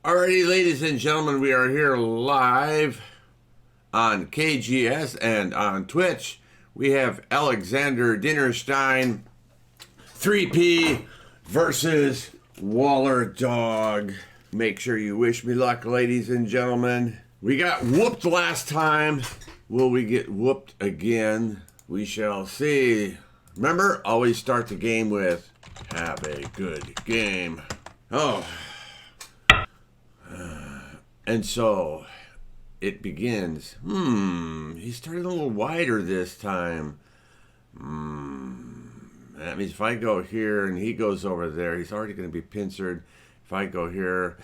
Alrighty, ladies and gentlemen, we are here live on KGS and on Twitch. We have Alexander Dinerchtein, 3P versus Wallerdog. Make sure you wish me luck, ladies and gentlemen. We got whooped last time. Will we get whooped again? We shall see. Remember, always start the game with, have a good game. Oh. And so it begins. He started a little wider this time. That means if I go here and he goes over there, he's already going to be pincered. If I go here,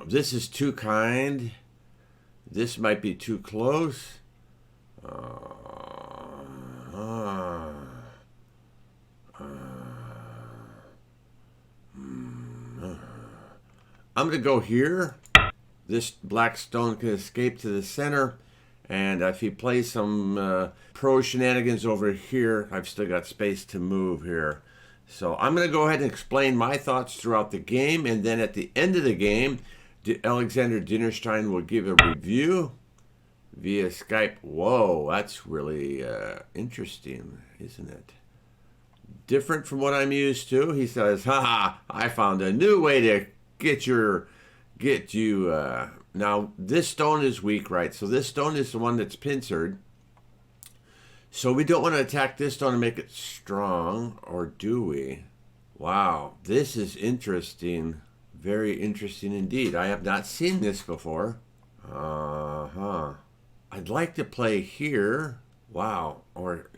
this is too kind. This might be too close. I'm going to go here. This black stone can escape to the center. And if he plays some pro shenanigans over here, I've still got space to move here. So I'm going to go ahead and explain my thoughts throughout the game. And then at the end of the game, Alexander Dinerchtein will give a review via Skype. Whoa, that's really interesting, isn't it? Different from what I'm used to. He says, haha, I found a new way to get you. Now this stone is weak, right? So this stone is the one that's pincered. So we don't want to attack this stone and make it strong, or do we? Wow, this is interesting. Very interesting indeed. I have not seen this before. I'd like to play here. Wow, or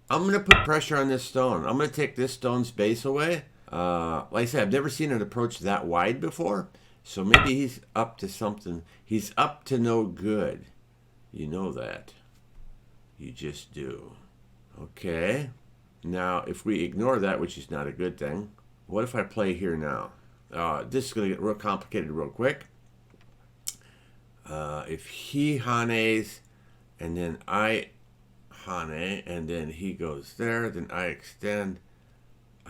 I'm going to put pressure on this stone. I'm going to take this stone's base away. Like I said, I've never seen it approach that wide before. So maybe he's up to something. He's up to no good. You know that. You just do. Okay. Now, if we ignore that, which is not a good thing, what if I play here now? This is going to get real complicated real quick. If he hanes, and then I hane, and then he goes there, then I extend.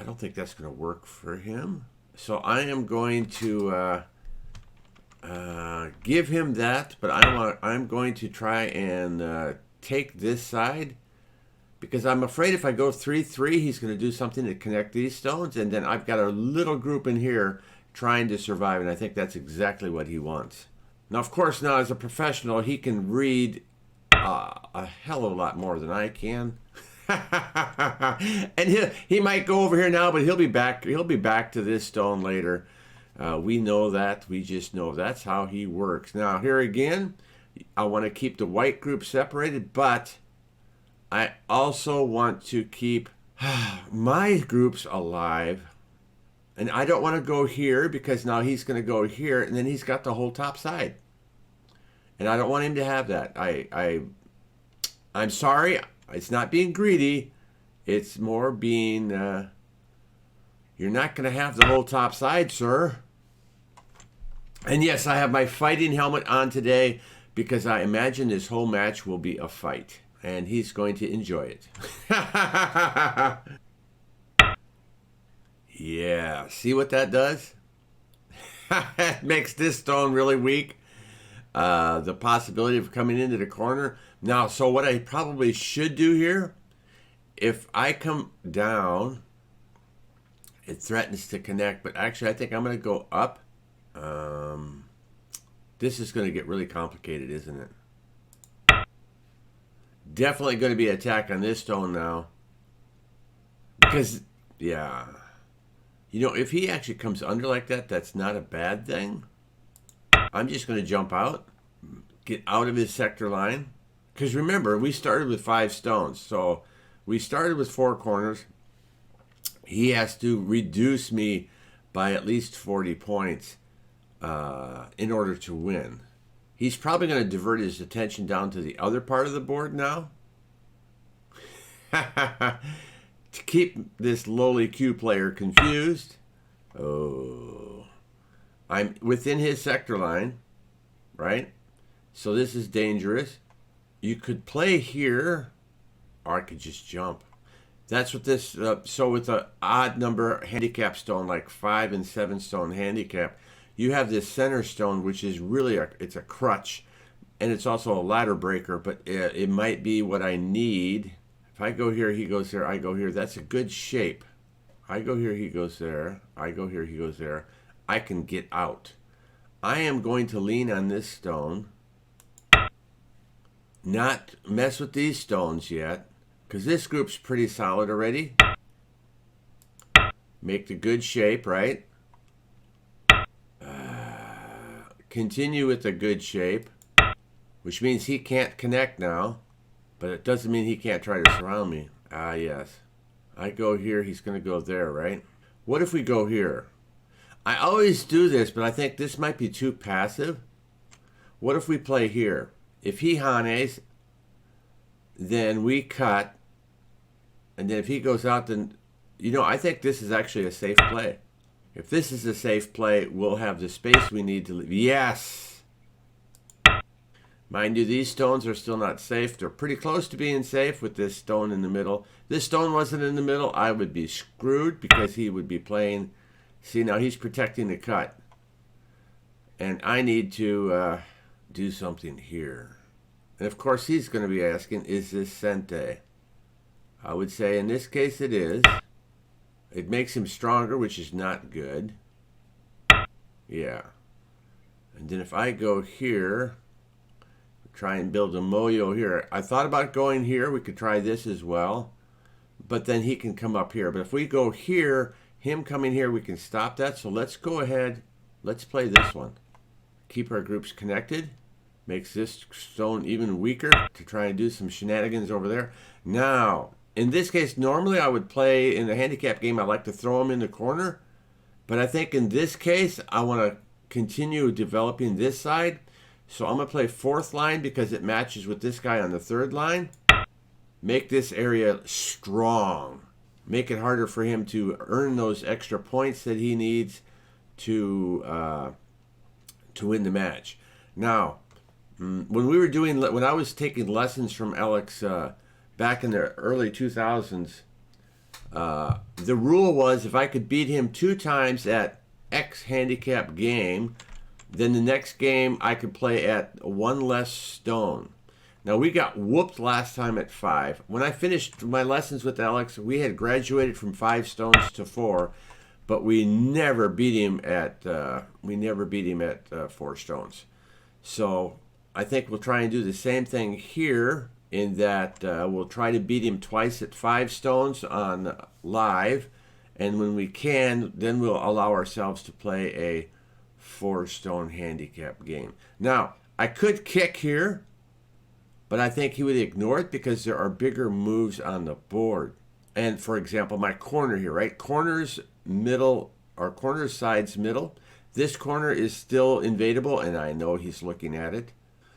I don't think that's going to work for him. So I am going to give him that, but I'm going to try and take this side, because I'm afraid if I go 3-3, he's going to do something to connect these stones, and then I've got a little group in here trying to survive, and I think that's exactly what he wants. Now, of course, now as a professional, he can read a hell of a lot more than I can. And he might go over here now, but he'll be back. He'll be back to this stone later. We know that. We just know that's how he works. Now here again, I want to keep the white group separated, but I also want to keep my groups alive. And I don't want to go here, because now he's going to go here, and then he's got the whole top side. And I don't want him to have that. I'm sorry. It's not being greedy. It's more being, you're not going to have the whole top side, sir. And yes, I have my fighting helmet on today because I imagine this whole match will be a fight. And he's going to enjoy it. Yeah, see what that does? It makes this stone really weak. The possibility of coming into the corner. Now, so what I probably should do here, if I come down, it threatens to connect, but actually I think I'm going to go up. This is going to get really complicated, isn't it? Definitely going to be an attack on this stone now. Because, yeah. You know, if he actually comes under like that, that's not a bad thing. I'm just going to jump out, get out of his sector line. Because remember, we started with 5 stones. So we started with 4 corners. He has to reduce me by at least 40 points in order to win. He's probably going to divert his attention down to the other part of the board now. To keep this lowly Q player confused. Oh. I'm within his sector line, right? So this is dangerous. You could play here, or I could just jump. That's what this, so with an odd number handicap stone, like 5 and 7 stone handicap, you have this center stone, which is really, it's a crutch, and it's also a ladder breaker, but it might be what I need. If I go here, he goes there, I go here, that's a good shape. I go here, he goes there, I go here, he goes there. I can get out. I am going to lean on this stone, not mess with these stones yet, because this group's pretty solid already. Make the good shape, right? Continue with the good shape, which means he can't connect now, but it doesn't mean he can't try to surround me. Ah, yes. I go here, he's going to go there, right? What if we go here? I always do this, but I think this might be too passive. What if we play here? If he hanes, then we cut, and then if he goes out, then, you know, I think this is actually a safe play. If this is a safe play, we'll have the space we need to leave. Yes! Mind you, these stones are still not safe. They're pretty close to being safe with this stone in the middle. This stone wasn't in the middle, I would be screwed because he would be playing. See, now he's protecting the cut. And I need to do something here. And of course, he's going to be asking, is this Sente? I would say in this case it is. It makes him stronger, which is not good. Yeah. And then if I go here, try and build a moyo here. I thought about going here. We could try this as well. But then he can come up here. But if we go here, him coming here, we can stop that. So let's go ahead. Let's play this one. Keep our groups connected. Makes this stone even weaker to try and do some shenanigans over there. Now, in this case, normally I would play in a handicap game. I like to throw him in the corner. But I think in this case, I want to continue developing this side. So I'm going to play 4th line because it matches with this guy on the 3rd line. Make this area strong. Make it harder for him to earn those extra points that he needs to win the match. Now, when I was taking lessons from Alex back in the early 2000s, the rule was if I could beat him 2 times at X handicap game, then the next game I could play at 1 less stone. Now, we got whooped last time at 5. When I finished my lessons with Alex, we had graduated from 5 stones to 4, but we never beat him at 4 stones. So I think we'll try and do the same thing here, in that we'll try to beat him twice at 5 stones on live, and when we can, then we'll allow ourselves to play a 4-stone handicap game. Now, I could kick here, but I think he would ignore it because there are bigger moves on the board. And for example, my corner here, right? Corners middle, or corner sides middle. This corner is still invadable, and I know he's looking at it.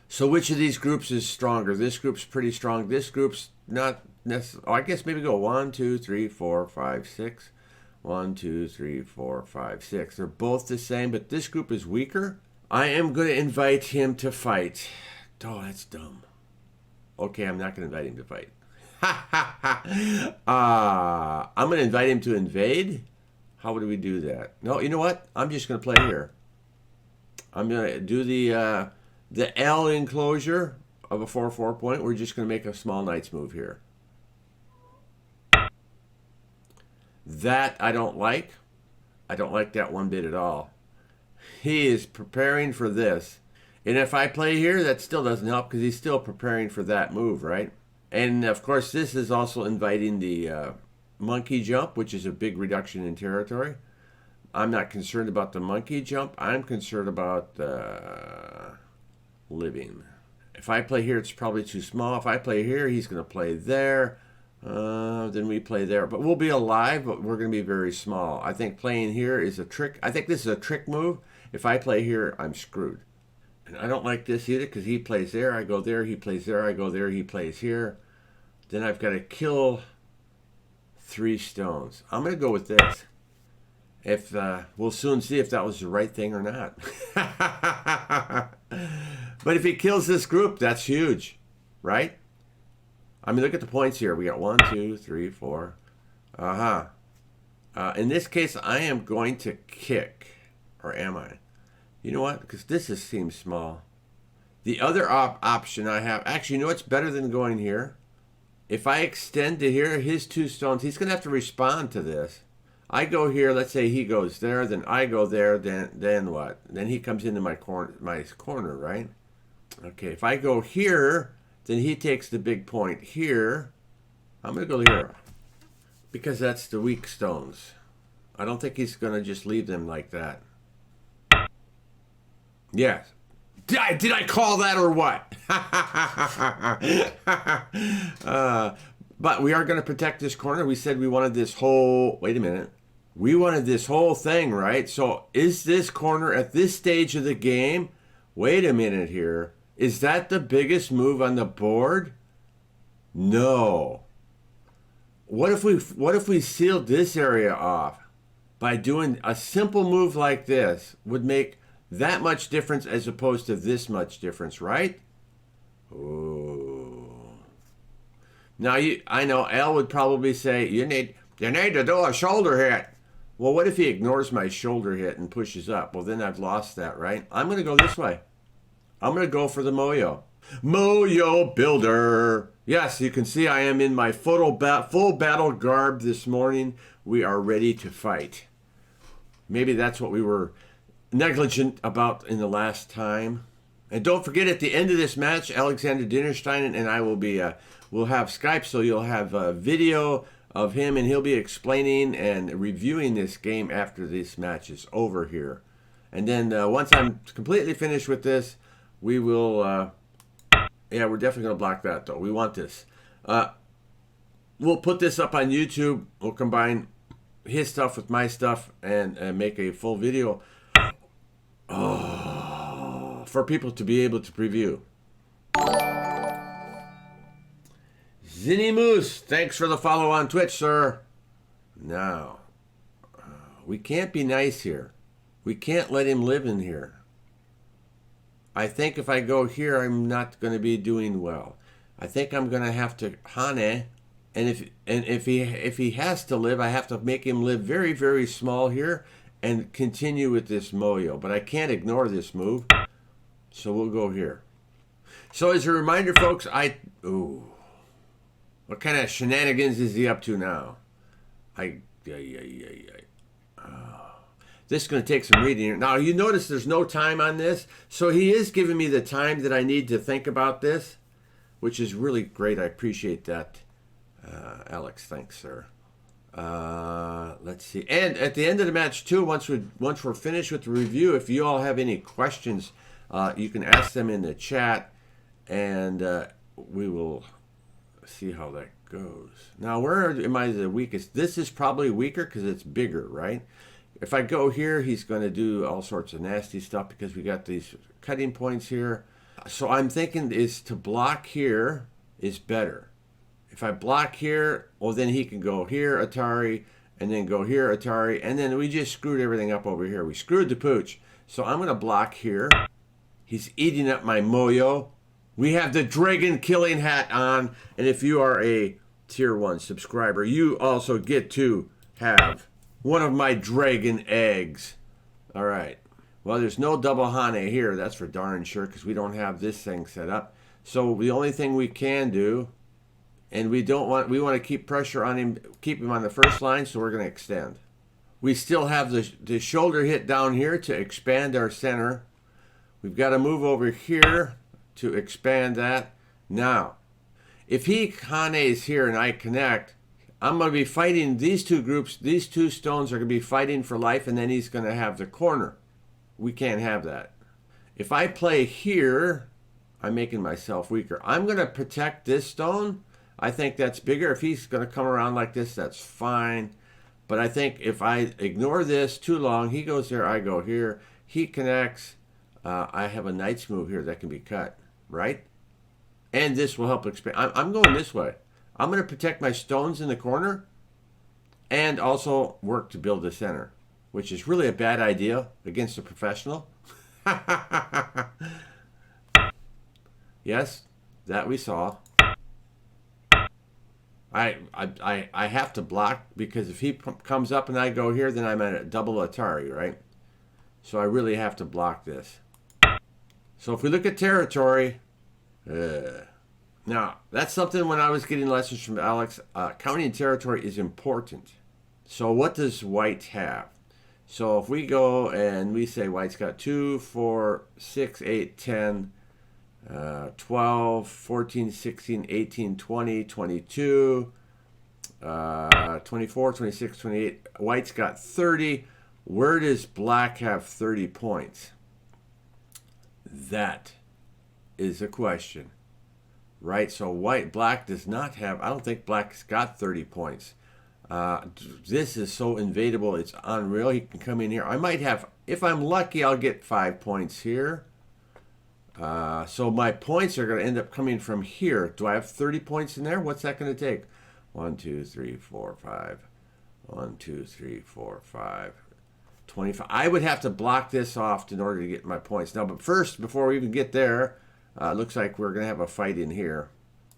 So which of these groups is stronger? This group's pretty strong. This group's not necessarily. Oh, I guess maybe go 1, 2, 3, 4, 5, 6. 1, 2, 3, 4, 5, 6. They're both the same, but this group is weaker. I am going to invite him to fight. Oh, that's dumb. Okay, I'm not going to invite him to fight. I'm going to invite him to invade. How would we do that? No, you know what? I'm just going to play here. I'm going to do the L enclosure of a 4-4 point. We're just going to make a small knight's move here. That I don't like. I don't like that one bit at all. He is preparing for this. And if I play here, that still doesn't help because he's still preparing for that move, right? And of course, this is also inviting the monkey jump, which is a big reduction in territory. I'm not concerned about the monkey jump. I'm concerned about living. If I play here, it's probably too small. If I play here, he's going to play there. Then we play there. But we'll be alive, but we're going to be very small. I think playing here is a trick. I think this is a trick move. If I play here, I'm screwed. And I don't like this either because he plays there, I go there, he plays there, I go there, he plays here. Then I've got to kill 3 stones. I'm going to go with this. If we'll soon see if that was the right thing or not. But if he kills this group, that's huge, right? I mean, look at the points here. We got 1, 2, 3, 4. In this case, I am going to kick. Or am I? You know what? Because this seems small. The other option I have... Actually, you know what's better than going here? If I extend to here, his 2 stones, he's going to have to respond to this. I go here, let's say he goes there, then I go there, then what? Then he comes into my corner, right? Okay, if I go here, then he takes the big point here. I'm going to go here because that's the weak stones. I don't think he's going to just leave them like that. Yes. Did I call that or what? But we are going to protect this corner. We said we wanted this whole... Wait a minute. We wanted this whole thing, right? So is this corner at this stage of the game... Wait a minute here. Is that the biggest move on the board? No. What if we sealed this area off by doing a simple move like this? Would make that much difference as opposed to this much difference, right? Ooh. Now I know Al would probably say you need to do a shoulder hit. Well, what if he ignores my shoulder hit and pushes up? Well, then I've lost that, right? I'm going to go this way. I'm going to go for the Moyo. Moyo Builder. Yes, you can see I am in my full battle garb this morning. We are ready to fight. Maybe that's what we were negligent about in the last time. And don't forget, at the end of this match, Alexander Dinerchtein and I will be, we'll have Skype, so you'll have a video of him, and he'll be explaining and reviewing this game after this match is over here. And then once I'm completely finished with this, we will, yeah, we're definitely going to block that, though. We want this. We'll put this up on YouTube. We'll combine his stuff with my stuff and make a full video for people to be able to preview. Zinny Moose, thanks for the follow on Twitch, sir. Now, we can't be nice here. We can't let him live in here. I think if I go here, I'm not going to be doing well. I think I'm going to have to Hane, and if he has to live, I have to make him live very, very small here and continue with this Moyo. But I can't ignore this move, so we'll go here. So as a reminder, folks, what kind of shenanigans is he up to now? This is going to take some reading here. Now, you notice there's no time on this, so he is giving me the time that I need to think about this, which is really great. I appreciate that. Alex, thanks, sir. Let's see. And at the end of the match, too, once we're finished with the review, if you all have any questions, you can ask them in the chat, and we will see how that goes. Now, where am I the weakest? This is probably weaker because it's bigger, right? If I go here, he's going to do all sorts of nasty stuff because we got these cutting points here. So I'm thinking is to block here is better. If I block here, well, then he can go here, Atari, and then go here, Atari, and then we just screwed everything up over here. We screwed the pooch. So I'm going to block here. He's eating up my Moyo. We have the Dragon Killing Hat on, and if you are a Tier 1 subscriber, you also get to have one of my dragon eggs. All right. Well, there's no double Hane here. That's for darn sure because we don't have this thing set up. So the only thing we can do, and we want to keep pressure on him, keep him on the first line, so we're going to extend. We still have the shoulder hit down here to expand our center. We've got to move over here to expand that. Now, if he Hane's here and I connect, I'm going to be fighting these two groups. These two stones are going to be fighting for life, and then he's going to have the corner. We can't have that. If I play here, I'm making myself weaker. I'm going to protect this stone. I think that's bigger. If he's going to come around like this, that's fine. But I think if I ignore this too long, he goes there, I go here. He connects. I have a knight's move here that can be cut, right? And this will help expand. I'm going this way. I'm going to protect my stones in the corner and also work to build the center, which is really a bad idea against a professional. Yes, that we saw. I have to block, because if he comes up and I go here, then I'm at a double Atari, right? So I really have to block this. So if we look at territory, now that's something when I was getting lessons from Alex, counting territory is important. So what does white have? So if we go and we say white's got 2, 4, 6, 8, 10, 12, 14, 16, 18, 20, 22, 24, 26, 28. White's got 30. Where does black have 30 points? That is a question, right? So black does not have, I don't think black's got 30 points. This is so invadable, it's unreal. He can come in here. I might have, if I'm lucky, I'll get 5 points here. So my points are going to end up coming from here. Do I have 30 points in there? What's that going to take? 1, 2, 3, 4, 5. 1, 2, 3, 4, 5. 25. I would have to block this off in order to get my points. Now, but first, before we even get there, it looks like we're going to have a fight in here.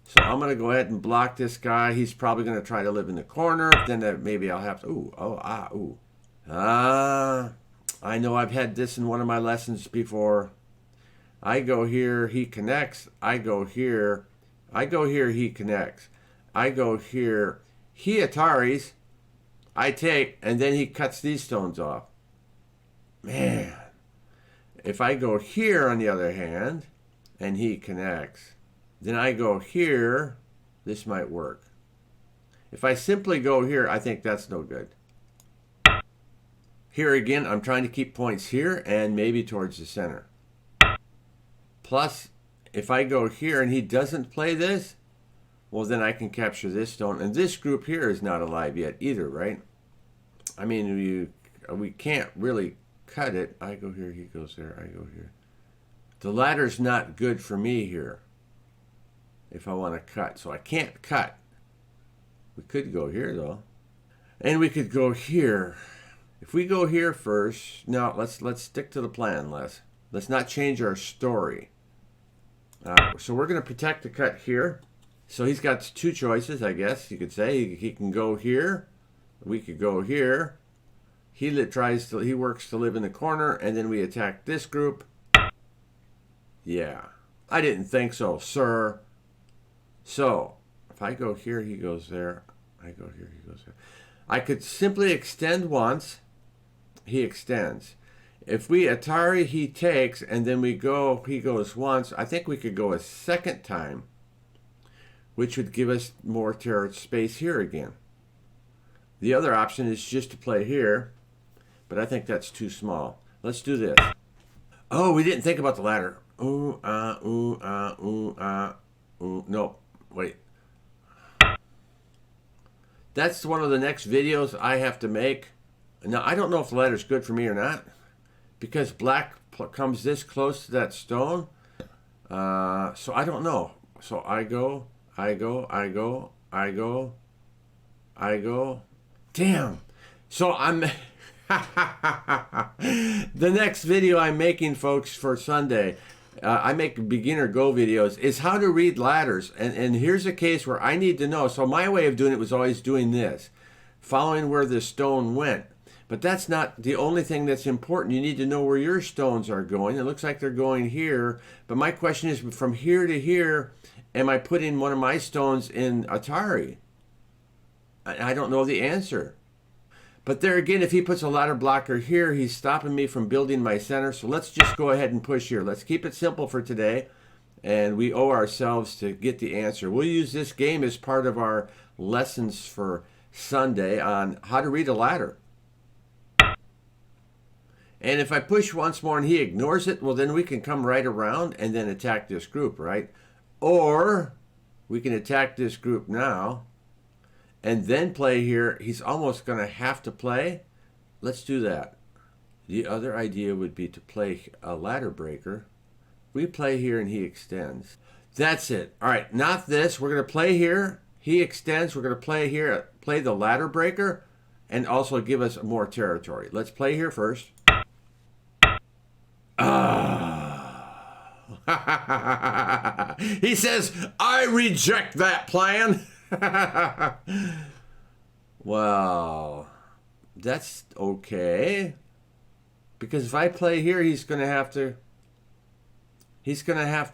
So I'm going to go ahead and block this guy. He's probably going to try to live in the corner. Then maybe I'll have to... I know I've had this in one of my lessons before. I go here, he connects. I go here. I go here, he connects. I go here, he Ataris. I take, and then he cuts these stones off. Man. If I go here, on the other hand, and he connects, then I go here, this might work. If I simply go here, I think that's no good. Here again, I'm trying to keep points here and maybe towards the center. Plus, if I go here and he doesn't play this, well, then I can capture this stone. And this group here is not alive yet either, right? I mean, we can't really cut it. I go here, he goes there, I go here. The ladder's not good for me here if I want to cut. So I can't cut. We could go here, though. And we could go here. If we go here first, now let's stick to the plan, Les. Let's not change our story. So we're going to protect the cut here. So he's got 2 choices, I guess you could say. He can go here. We could go here. He works to live in the corner, and then we attack this group. Yeah, I didn't think so, sir. So if I go here, he goes there. I go here, he goes there. I could simply extend once. He extends. If we Atari, he takes, and then we go, he goes once. I think we could go a second time, which would give us more terror space here again. The other option is just to play here, but I think that's too small. Let's do this. Oh, we didn't think about the ladder. No, wait. That's one of the next videos I have to make. Now, I don't know if the ladder's good for me or not, because black comes this close to that stone. So I don't know. So I go. Damn. So I'm... The next video I'm making, folks, for Sunday, I make beginner Go videos, is how to read ladders. And here's a case where I need to know. So my way of doing it was always doing this, following where the stone went. But that's not the only thing that's important. You need to know where your stones are going. It looks like they're going here. But my question is, from here to here, am I putting one of my stones in Atari? I don't know the answer. But there again, if he puts a ladder blocker here, he's stopping me from building my center. So let's just go ahead and push here. Let's keep it simple for today. And we owe ourselves to get the answer. We'll use this game as part of our lessons for Sunday on how to read a ladder. And if I push once more and he ignores it, well, then we can come right around and then attack this group, right? Or we can attack this group now and then play here. He's almost going to have to play. Let's do that. The other idea would be to play a ladder breaker. We play here and he extends. That's it. All right, not this. We're going to play here. He extends. We're going to play here, play the ladder breaker, and also give us more territory. Let's play here first. He says, I reject that plan. Well, that's okay. Because if I play here, he's going to have to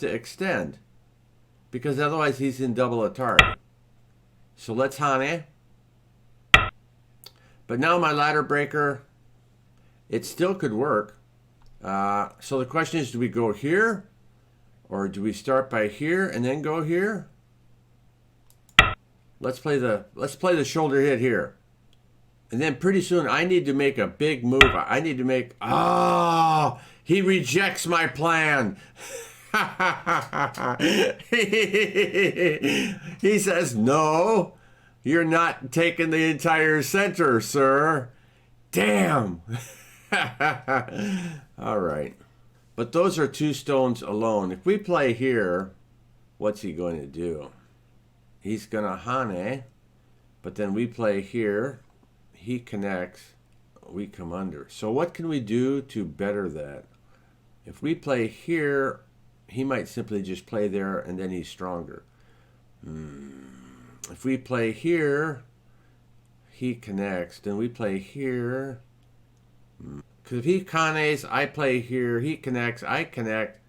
extend. Because otherwise he's in double Atari. So let's Hane. But now my ladder breaker, it still could work. So the question is, do we go here? Or do we start by here and then go here? Let's play the shoulder hit here. And then pretty soon I need to make a big move. I need to make, he rejects my plan. He says, no, you're not taking the entire center, sir. Damn. All right. But those are 2 stones alone. If we play here, what's he going to do? He's going to Hane, but then we play here. He connects. We come under. So what can we do to better that? If we play here, he might simply just play there and then he's stronger. If we play here, he connects. Then we play here. Because if he Kanes, I play here. He connects, I connect.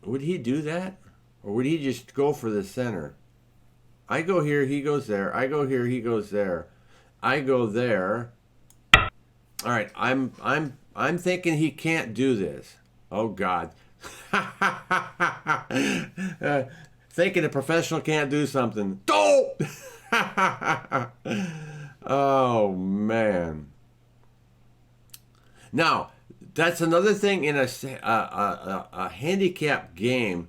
Would he do that? Or would he just go for the center? I go here, he goes there. I go here, he goes there. I go there. All right, I'm thinking he can't do this. Oh God. Thinking a professional can't do something. Oh! Oh man. Now, that's another thing in a handicap game.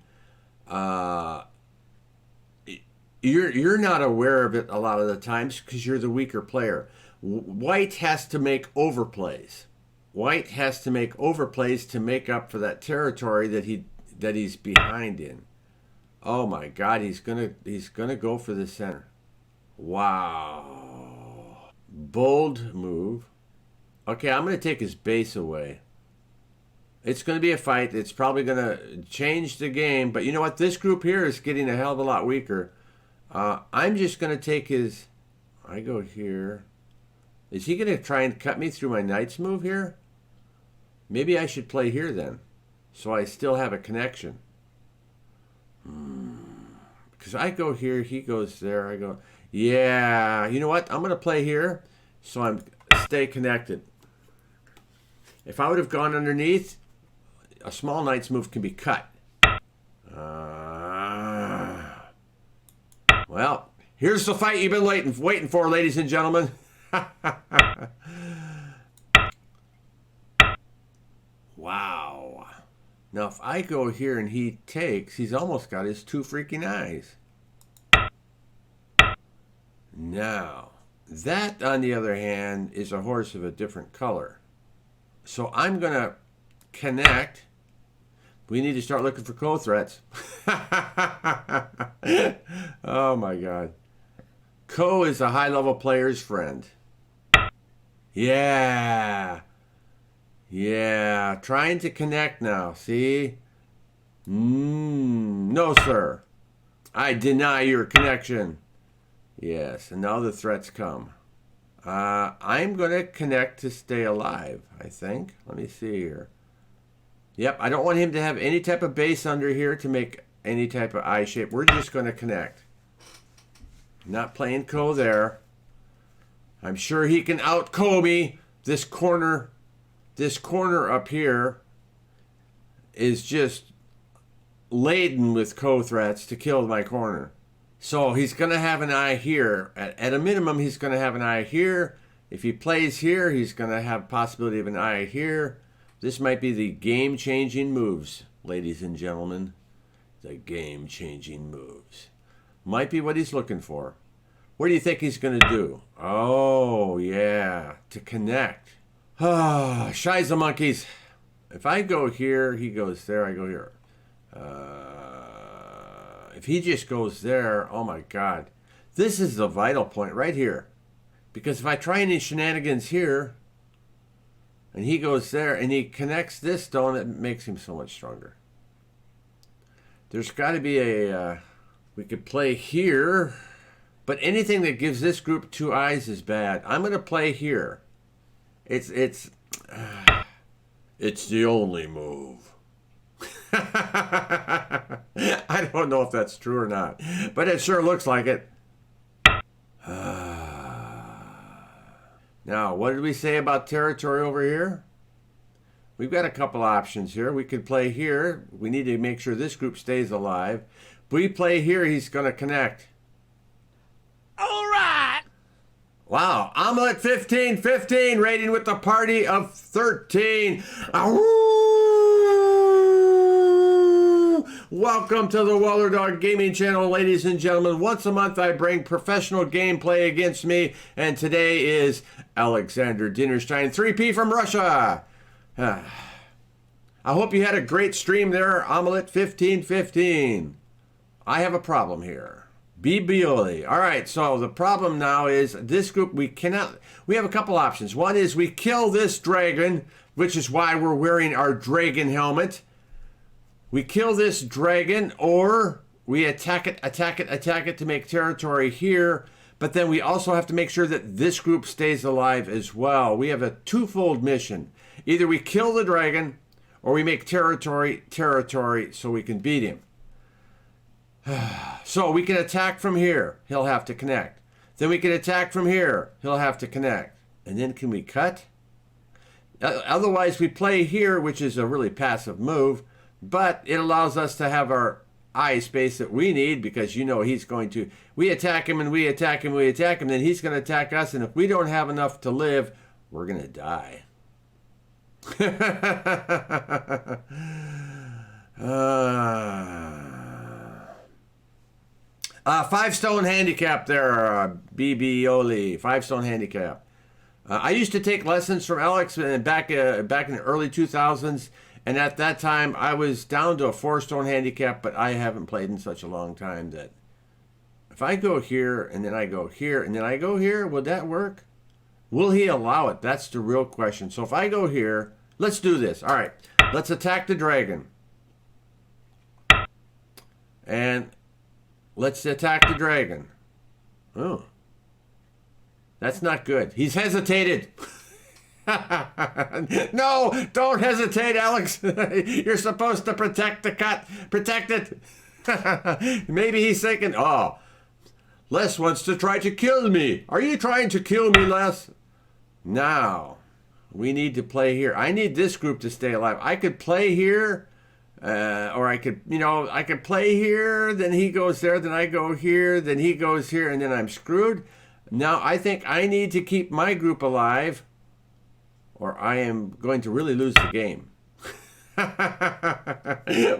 You're not aware of it a lot of the times because you're the weaker player. White has to make overplays. White has to make overplays to make up for that territory that he's behind in. Oh my God, he's gonna go for the center. Wow. Bold move. Okay, I'm gonna take his base away. It's going to be a fight. It's probably going to change the game. But you know what? This group here is getting a hell of a lot weaker. I'm just going to take his... I go here. Is he going to try and cut me through my knight's move here? Maybe I should play here then. So I still have a connection. Because I go here, he goes there. I go... Yeah. You know what? I'm going to play here. So I'm stay connected. If I would have gone underneath... A small knight's move can be cut. Well, here's the fight you've been waiting for, ladies and gentlemen. Wow. Now, if I go here and he takes, he's almost got his 2 freaking eyes. Now, that, on the other hand, is a horse of a different color. So I'm going to connect. We need to start looking for co-threats. Oh my God. Co is a high-level player's friend. Yeah. Yeah. Trying to connect now. See? No, sir. I deny your connection. Yes. And now the threats come. I'm going to connect to stay alive, I think. Let me see here. Yep, I don't want him to have any type of base under here to make any type of eye shape. We're just going to connect. Not playing co there. I'm sure he can out-co me. This corner up here is just laden with co threats to kill my corner. So he's going to have an eye here. At a minimum, he's going to have an eye here. If he plays here, he's going to have possibility of an eye here. This might be the game-changing moves, ladies and gentlemen. The game-changing moves. Might be what he's looking for. What do you think he's going to do? Oh, yeah. To connect. Ah, shies the monkeys. If I go here, he goes there, I go here. If he just goes there, oh my God. This is the vital point right here. Because if I try any shenanigans here, and he goes there, and he connects this stone, it makes him so much stronger. There's got to be a... We could play here, but anything that gives this group 2 eyes is bad. I'm going to play here. It's the only move. I don't know if that's true or not, but it sure looks like it. Now, what did we say about territory over here? We've got a couple options here. We could play here. We need to make sure this group stays alive. If we play here, he's going to connect. All right. Wow. Omelet 15-15, rating with the party of 13. Welcome to the Wallerdog Gaming Channel, ladies and gentlemen. Once a month, I bring professional gameplay against me, and today is Alexander Dinerchtein, 3P from Russia. I hope you had a great stream there, Omelet 15-15. I have a problem here. Bibioli. All right, so the problem now is this group, we have a couple options. One is we kill this dragon, which is why we're wearing our dragon helmet. We kill this dragon, or we attack it to make territory here, but then we also have to make sure that this group stays alive as well. We have a twofold mission. Either we kill the dragon, or we make territory so we can beat him. So we can attack from here. He'll have to connect. Then we can attack from here. He'll have to connect. And then can we cut? Otherwise, we play here, which is a really passive move, but it allows us to have our eye space that we need, because you know he's going to... We attack him and we attack him, we attack him, then he's going to attack us, and if we don't have enough to live, we're going to die. 5-stone handicap there, BB-Oli. 5-stone handicap. I used to take lessons from Alex back in the early 2000s, and at that time I was down to a 4-stone handicap, but I haven't played in such a long time that if I go here and then I go here and then I go here, would that work? Will he allow it? That's the real question. So if I go here, let's do this. All right, let's attack the dragon. And let's attack the dragon. Oh, that's not good. He's hesitated. No, don't hesitate, Alex. You're supposed to protect the cut. Protect it. Maybe he's thinking, oh, Les wants to try to kill me. Are you trying to kill me, Les? Now, we need to play here. I need this group to stay alive. I could play here, or I could, I could play here, then he goes there, then I go here, then he goes here, and then I'm screwed. Now, I think I need to keep my group alive, or I am going to really lose the game.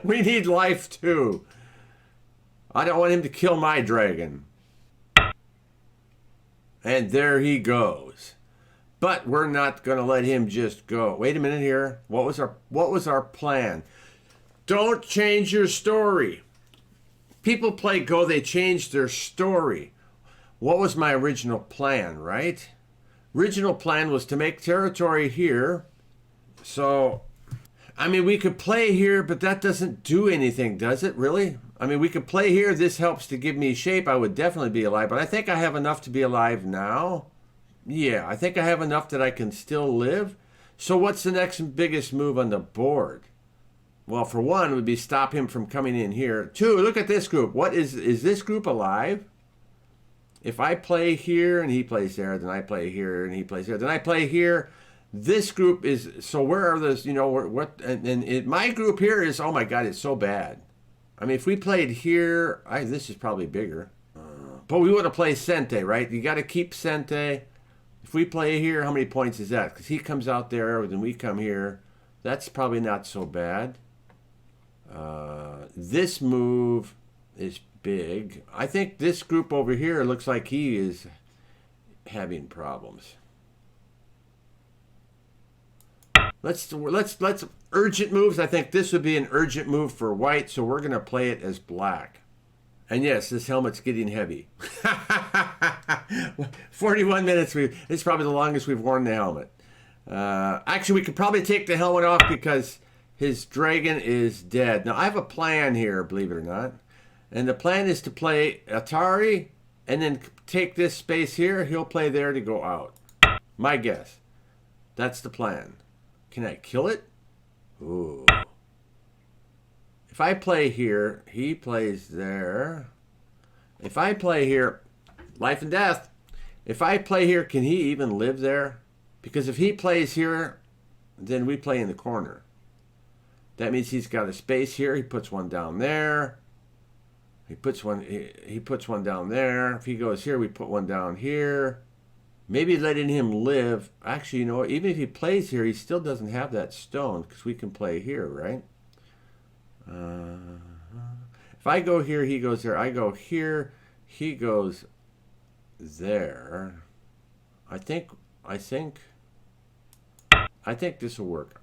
We need life, too. I don't want him to kill my dragon. And there he goes. But we're not going to let him just go. Wait a minute here. What was our plan? Don't change your story. People play Go, they change their story. What was my original plan, right? Original plan was to make territory here. So, I mean, we could play here, but that doesn't do anything, does it, really? I mean, we could play here. This helps to give me shape. I would definitely be alive, but I think I have enough to be alive now. Yeah, I think I have enough that I can still live. So what's the next biggest move on the board? Well, for one, would be stop him from coming in here. 2, look at this group. What is this group alive? If I play here and he plays there, then I play here and he plays there, then I play here. This group is, so where are those, my group here is, oh my God, it's so bad. I mean, if we played here, this is probably bigger. But we want to play Sente, right? You got to keep Sente. If we play here, how many points is that? Because he comes out there, then we come here. That's probably not so bad. This move is big. I think this group over here looks like he is having problems. Let's urgent moves. I think this would be an urgent move for white, so we're going to play it as black. And yes, this helmet's getting heavy. 41 minutes. It's probably the longest we've worn the helmet. Actually, we could probably take the helmet off because his dragon is dead. Now, I have a plan here, believe it or not. And the plan is to play Atari and then take this space here. He'll play there to go out. My guess. That's the plan. Can I kill it? Ooh. If I play here, he plays there. If I play here, life and death. If I play here, can he even live there? Because if he plays here, then we play in the corner. That means he's got a space here. He puts one down there. He puts one down there. If he goes here, we put one down here. Maybe letting him live. Actually, you know what? Even if he plays here, he still doesn't have that stone because we can play here, right? If I go here, he goes there. I go here, he goes there. I think this will work.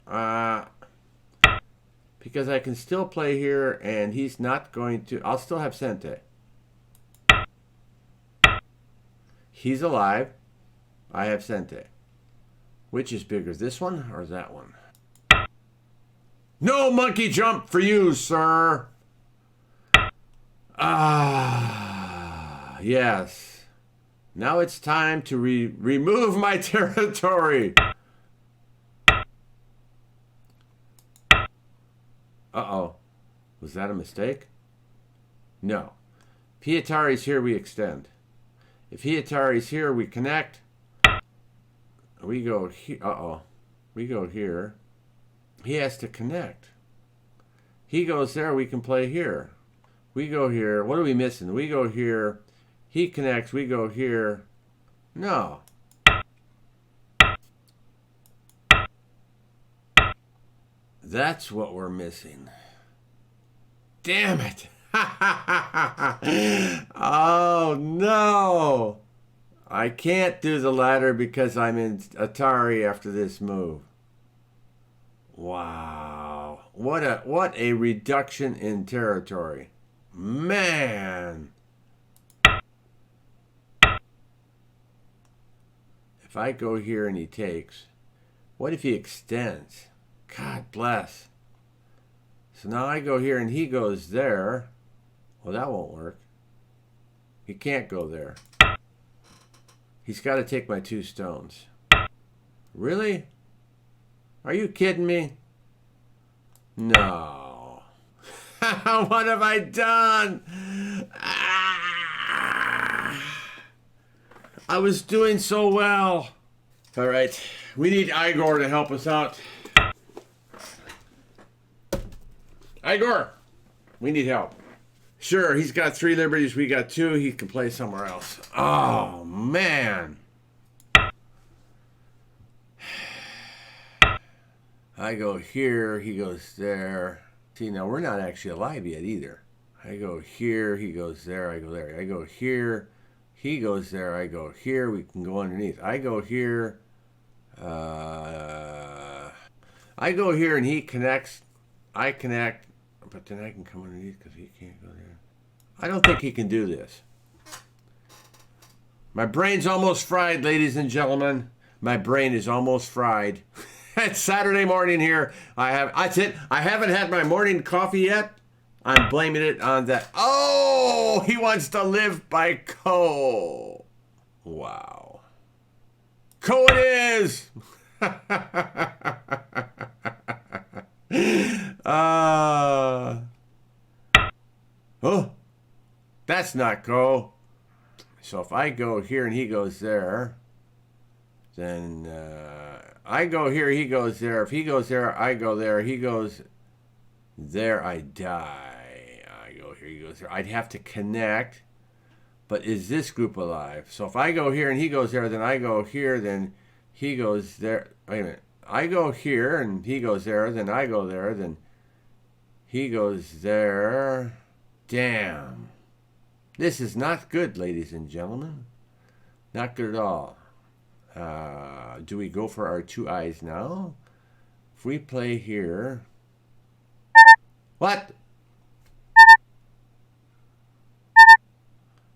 Because I can still play here, and he's not going to. I'll still have Sente. He's alive. I have Sente. Which is bigger, this one or that one? No monkey jump for you, sir. Yes. Now it's time to remove my territory. Uh-oh. Was that a mistake? No. If Atari's here, we extend. If Atari's here, we connect. We go here. Uh-oh. We go here. He has to connect. He goes there, we can play here. We go here. What are we missing? We go here. He connects. We go here. No. That's what we're missing. Damn it. Oh, no. I can't do the ladder because I'm in Atari after this move. Wow. What a reduction in territory. Man. If I go here and he takes, what if he extends? God bless. So now I go here and he goes there. Well, that won't work. He can't go there. He's got to take my 2 stones. Really? Are you kidding me? No. What have I done? I was doing so well. All right. We need Igor to help us out. Igor, we need help. Sure, he's got 3 liberties. We got 2. He can play somewhere else. Oh, man. I go here. He goes there. See, now we're not actually alive yet either. I go here. He goes there. I go there. I go here. He goes there. I go here. We can go underneath. I go here. I go here and he connects. I connect. But then I can come underneath because he can't go there. I don't think he can do this. My brain's almost fried, ladies and gentlemen. My brain is almost fried. It's Saturday morning here. That's it. I haven't had my morning coffee yet. I'm blaming it on that. Oh, he wants to live by Ko. Wow. Ko it is. Oh, that's not Ko. So if I go here and he goes there, then I go here, he goes there. If he goes there, I go there. He goes there, I die. I go here, he goes there. I'd have to connect. But is this group alive? So if I go here and he goes there, then I go here, then he goes there. Wait a minute. I go here and he goes there, then I go there, then he goes there. Damn. This is not good, ladies and gentlemen. Not good at all. Do we go for our 2 eyes now? If we play here... What?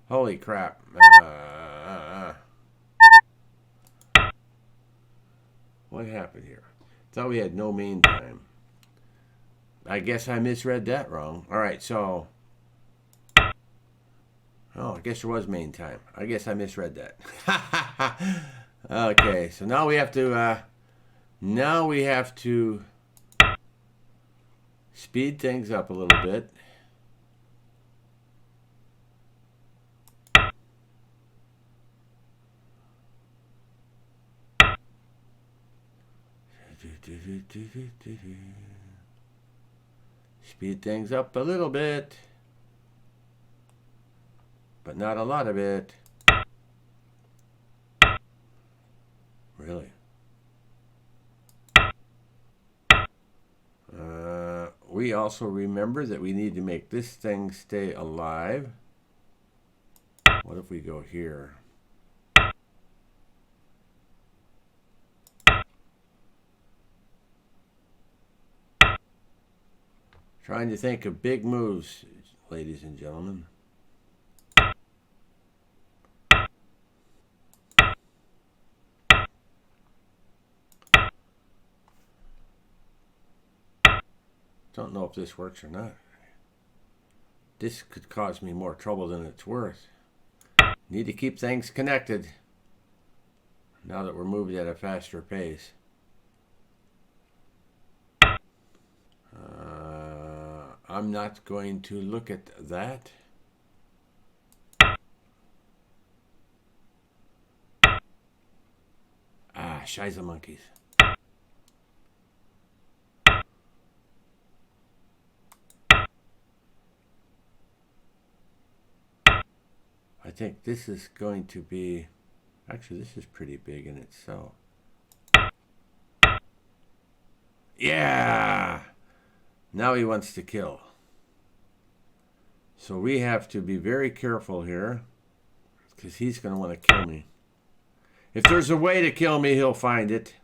Holy crap. What happened here? Thought we had no main time. I guess I misread that wrong. All right, so Oh, I guess there was main time. I guess I misread that. Okay, so now we have to speed things up a little bit. Speed things up a little bit, but not a lot of it. Really? We also remember that we need to make this thing stay alive. What if we go here? Trying to think of big moves, ladies and gentlemen. Don't know if this works or not. This could cause me more trouble than it's worth. Need to keep things connected now that we're moving at a faster pace. I'm not going to look at that. Ah, shiza monkeys. I think this is going to be, actually this is pretty big in itself. Yeah! Now he wants to kill. So we have to be very careful here, because he's going to want to kill me. If there's a way to kill me, he'll find it.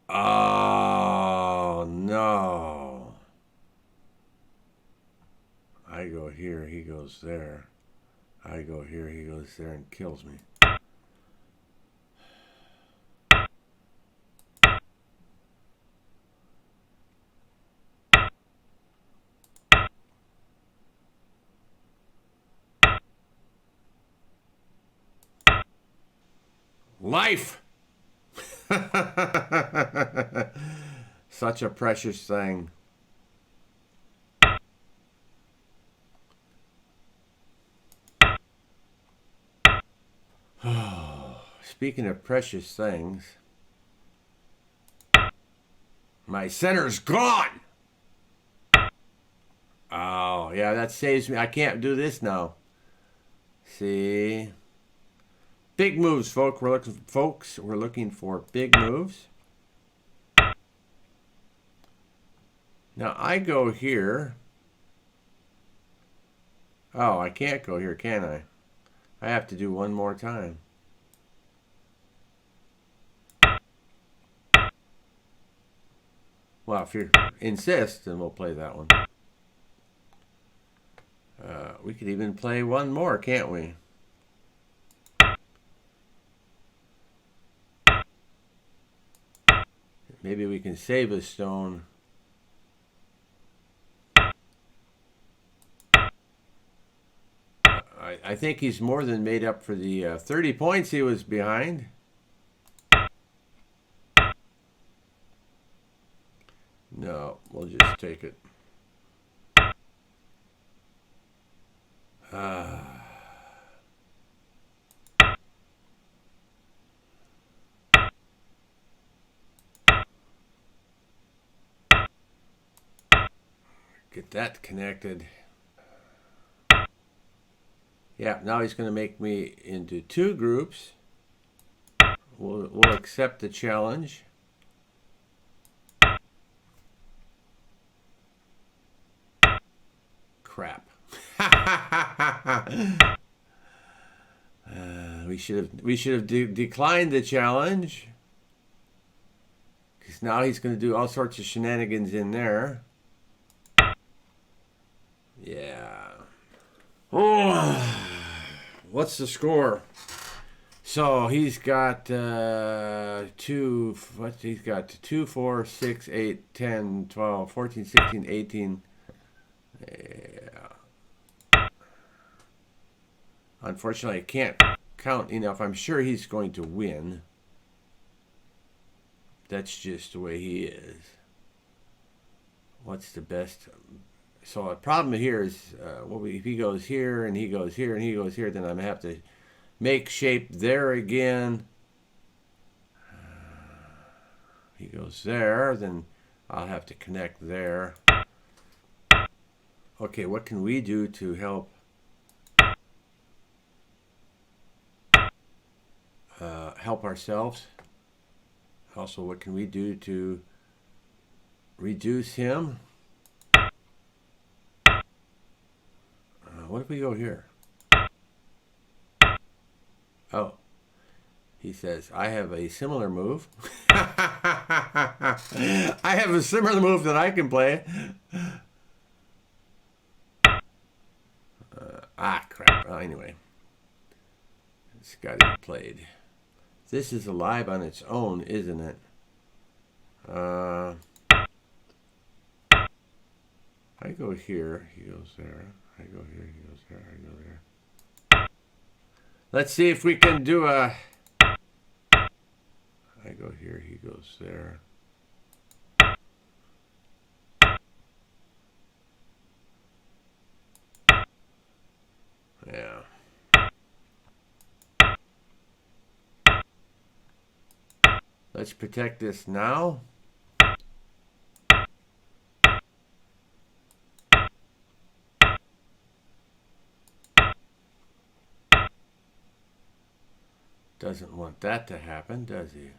Oh, no. I go here, he goes there. I go here, he goes there and kills me. Life! Such a precious thing. Speaking of precious things, my center's gone! Oh, yeah, that saves me. I can't do this now. See? Big moves, folks. We're looking for big moves. Now I go here. Oh, I can't go here, can I? I have to do one more time. Well, if you insist, then we'll play that one. We could even play one more, can't we? Maybe we can save a stone. I think he's more than made up for the 30 points he was behind. No, we'll just take it. Get that connected. Yeah, now he's going to make me into two groups. We'll accept the challenge. Crap. We should have declined the challenge, because now he's going to do all sorts of shenanigans in there. Oh, what's the score? So he's got he's got 2, 4, 6, 8, 10, 12, 14, 16, 18. Yeah. Unfortunately, I can't count enough. I'm sure he's going to win. That's just the way he is. What's the best? So the problem here is, if he goes here and he goes here and he goes here, then I'm going to have to make shape there again. He goes there, then I'll have to connect there. Okay, what can we do to help help ourselves? Also, what can we do to reduce him? What if we go here? Oh, he says, I have a similar move. I have a similar move that I can play. Crap. Well, anyway, it's got to be played. This is alive on its own, isn't it? I go here, he goes there. I go here, he goes there, I go there. Let's see if we can do a... I go here, he goes there. Yeah. Let's protect this now. Doesn't want that to happen, does he?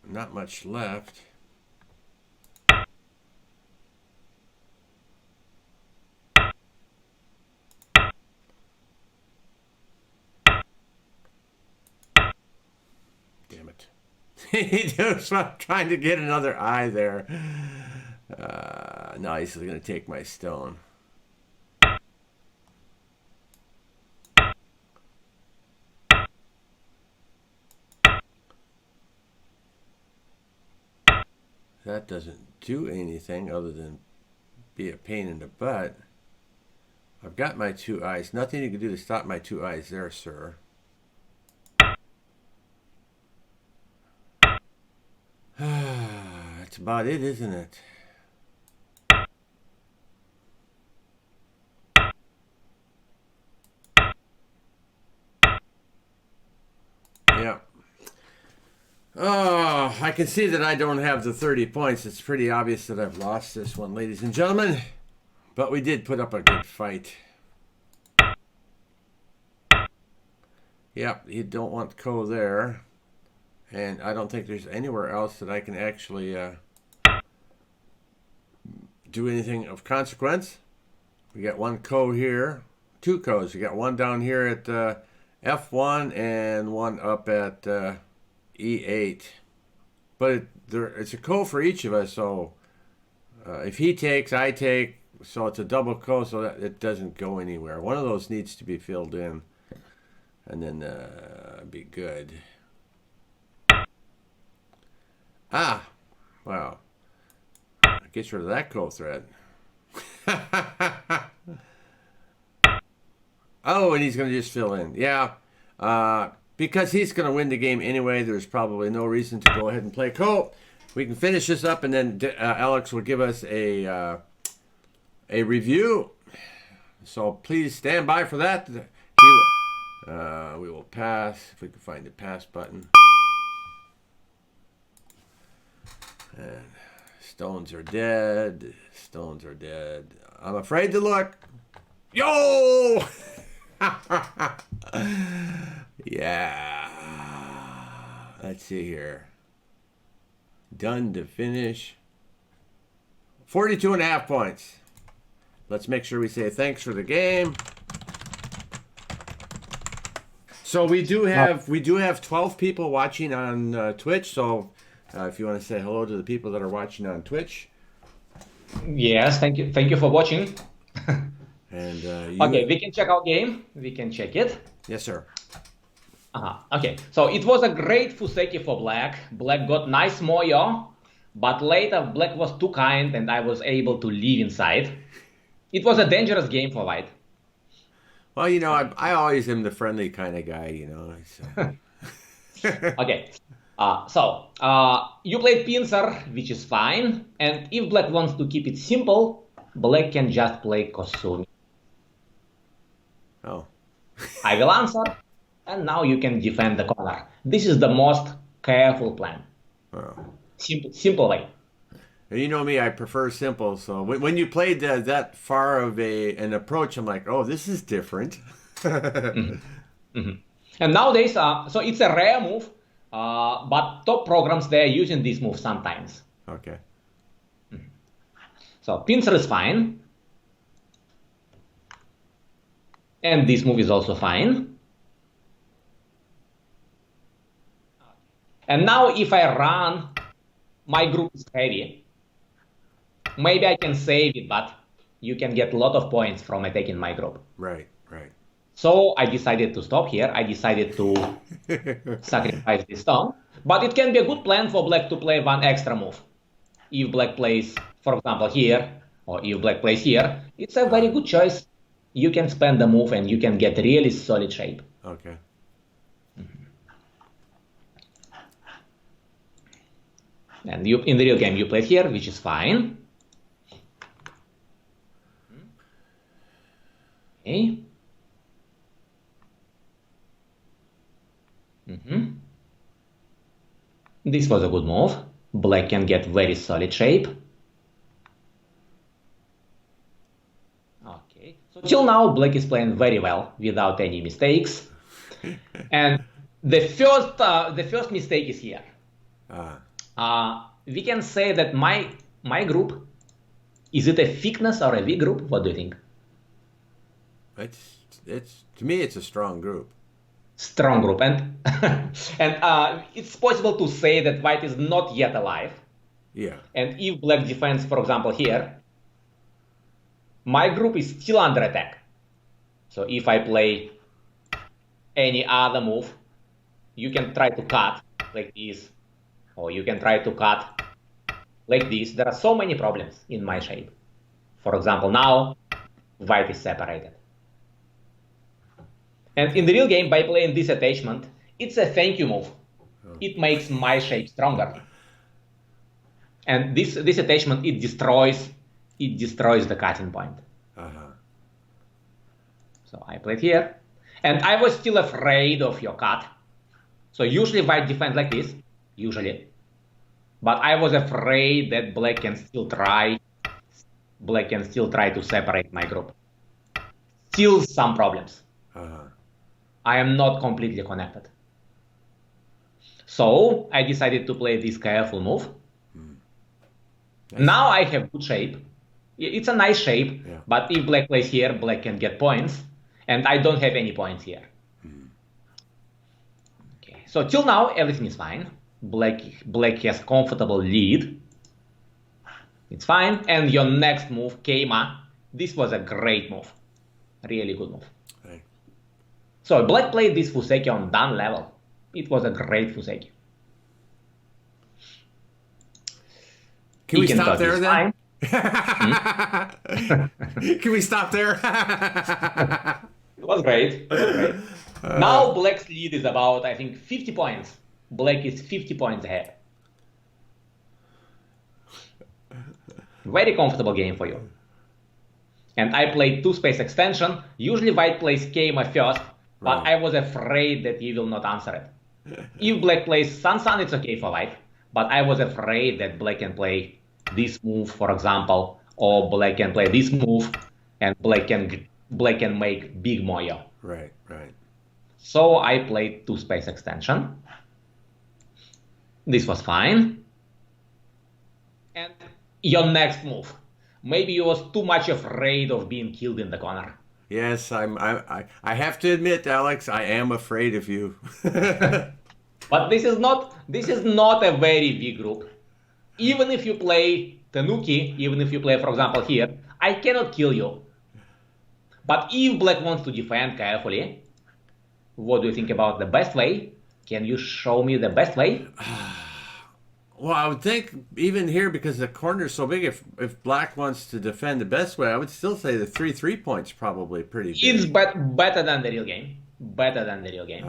Not much left. Damn it. He was trying to get another eye there. No, he's going to take my stone. That doesn't do anything other than be a pain in the butt. I've got my 2 eyes. Nothing you can do to stop my 2 eyes there, sir. That's about it, isn't it? Yeah. Oh, I can see that I don't have the 30 points. It's pretty obvious that I've lost this one, ladies and gentlemen. But we did put up a good fight. Yep, you don't want Ko there. And I don't think there's anywhere else that I can actually do anything of consequence. We got 1 Ko here. 2 Kos. We got 1 down here at F1 and 1 up at E8. But it's a Ko for each of us, so if he takes, I take, so it's a double Ko, so that it doesn't go anywhere. One of those needs to be filled in, and then be good. Well, it gets rid of that Ko thread. Oh, and he's going to just fill in. Yeah, because he's going to win the game anyway, there's probably no reason to go ahead and play Ko. We can finish this up, and then Alex will give us a review. So please stand by for that. We will pass, if we can find the pass button. And stones are dead. Stones are dead. I'm afraid to look. Yo! Yeah. Let's see here. Done to finish. 42.5 points. Let's make sure we say thanks for the game. So we do have 12 people watching on Twitch. So if you want to say hello to the people that are watching on Twitch. Yes, thank you for watching. And Okay, we can check our game. We can check it. Yes, sir. Okay, so it was a great Fuseki for Black. Black got nice moyo, but later Black was too kind and I was able to leave inside. It was a dangerous game for White. Well, you know, I always am the friendly kind of guy, you know. So. Okay, so you played Pincer, which is fine. And if Black wants to keep it simple, Black can just play Kosumi. Oh. I will answer, and now you can defend the corner. This is the most careful plan. Oh. Simple way. You know me, I prefer simple. So when you played that far of an approach, I'm like, oh, this is different. And nowadays, so it's a rare move, but top programs, they're using this move sometimes. Okay. So Pincer is fine. And this move is also fine. And now if I run, my group is heavy. Maybe I can save it, but you can get a lot of points from attacking my group. Right, right. So I decided to stop here. I decided to sacrifice this stone. But it can be a good plan for Black to play one extra move. If Black plays, for example, here, or if Black plays here, it's a very good choice. You can spend the move and you can get really solid shape. Okay. And you, in the real game, you played here, which is fine. Okay. This was a good move. Black can get very solid shape. Okay. So till now, Black is playing very well without any mistakes. And the first mistake is here. We can say that my group, is it a thickness or a weak group? What do you think? It's to me, it's a strong group. Strong group, and it's possible to say that White is not yet alive. Yeah. And if Black defends, for example, here, my group is still under attack. So if I play any other move, you can try to cut like this, or you can try to cut like this. There are so many problems in my shape. For example, now White is separated. And in the real game, by playing this attachment, it's a thank you move. It makes my shape stronger. And this attachment, it destroys the cutting point. So I played here. And I was still afraid of your cut. So usually White defends like this, usually. But I was afraid that Black can still try to separate my group. Still some problems. I am not completely connected. So I decided to play this careful move. Now I have good shape. It's a nice shape, yeah. But if Black plays here, Black can get points. And I don't have any points here. Okay. So till now, everything is fine. Black has comfortable lead. It's fine. And your next move, Keima. This was a great move. Really good move. Right. So Black played this Fuseki on done level. It was a great Fuseki. Can we stop there then? Can we stop there? It was great. Now Black's lead is about, I think, 50 points. Black is 50 points ahead. Very comfortable game for you. And I played 2-space extension. Usually White plays Keima first, but I was afraid that he will not answer it. If Black plays San, it's okay for White, but I was afraid that Black can play this move, for example, or Black can play this move, and Black can make big moyo. Right. So I played 2-space extension. This was fine. And your next move. Maybe you was too much afraid of being killed in the corner. Yes, I have to admit, Alex, I am afraid of you. But this is not a very big group. Even if you play Tanuki, even if you play, for example, here, I cannot kill you. But if black wants to defend carefully, what do you think about the best way? Can you show me the best way? Well, I would think even here, because the corner is so big, if black wants to defend the best way, I would still say the 3 points probably pretty big. It's better than the real game. Better than the real game.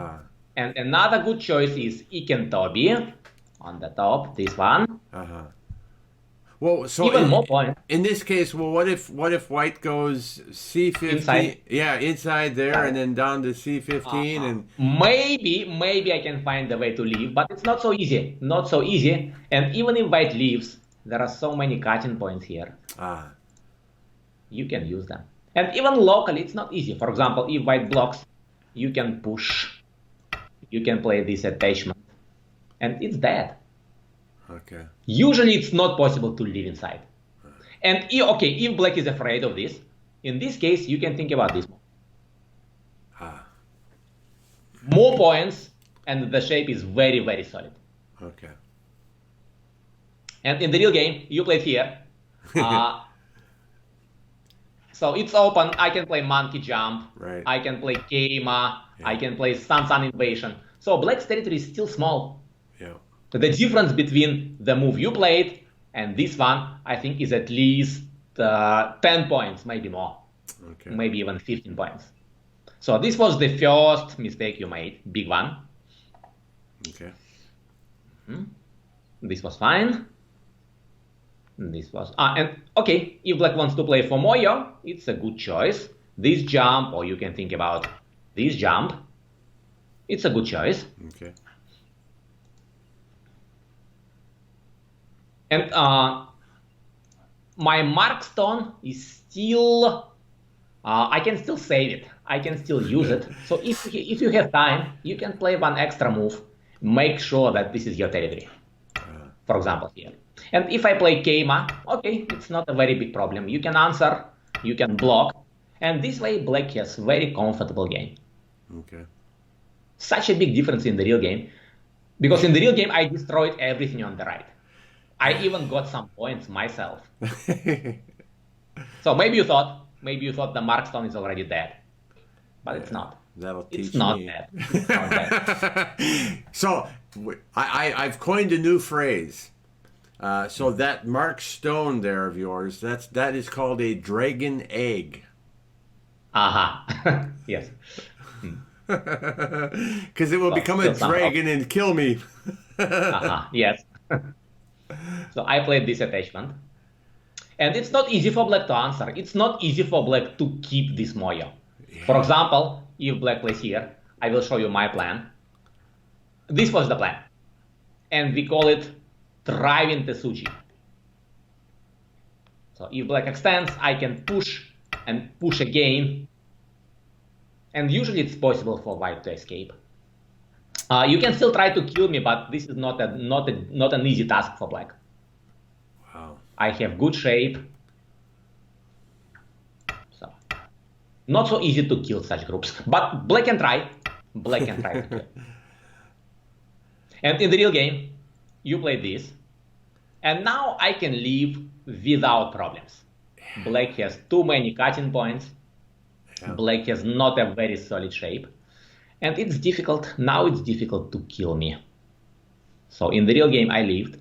And another good choice is Ikentobi on the top, this one. Well, so even more points. In this case, well, what if white goes C15? Inside. Yeah, inside there, and then down to C15, and maybe I can find a way to leave, but it's not so easy. Not so easy. And even if white leaves, there are so many cutting points here. You can use them. And even locally, it's not easy. For example, if white blocks, you can push. You can play this attachment, and it's dead. Okay. Usually it's not possible to live inside. And if black is afraid of this, in this case, you can think about this. More points, and the shape is very, very solid. Okay. And in the real game, you played here. So it's open. I can play monkey jump. Right. I can play Keima. Yeah. I can play sun invasion. So black's territory is still small. Yeah. The difference between the move you played and this one, I think, is at least 10 points, maybe more. Okay. Maybe even 15 points. So this was the first mistake you made, big one. Okay. This was fine. This was if black wants to play for Moyo, it's a good choice. This jump, or you can think about this jump. It's a good choice. Okay. And my mark stone is still, I can still save it. I can still use it. So if you have time, you can play one extra move. Make sure that this is your territory. For example, here. And if I play Keima, okay, it's not a very big problem. You can answer, you can block. And this way, black has very comfortable game. Okay. Such a big difference in the real game. Because in the real game, I destroyed everything on the right. I even got some points myself. So maybe you thought the Markstone is already dead, but it's not. That'll teach it's not me. Dead. It's not dead. So I've coined a new phrase. So that marked stone there of yours, that is called a dragon egg. Yes. Because it will become a dragon and kill me. Yes. So I played this attachment. And it's not easy for black to answer. It's not easy for black to keep this Moyo. Yeah. For example, if black plays here, I will show you my plan. This was the plan. And we call it driving Tesuji. So if black extends, I can push and push again. And usually it's possible for white to escape. You can still try to kill me, but this is not an easy task for black. Wow. I have good shape. So not so easy to kill such groups. But black can try. Black can try to kill. And in the real game, you play this. And now I can leave without problems. Black has too many cutting points. Yeah. Black has not a very solid shape. And it's difficult. Now it's difficult to kill me. So in the real game, I lived.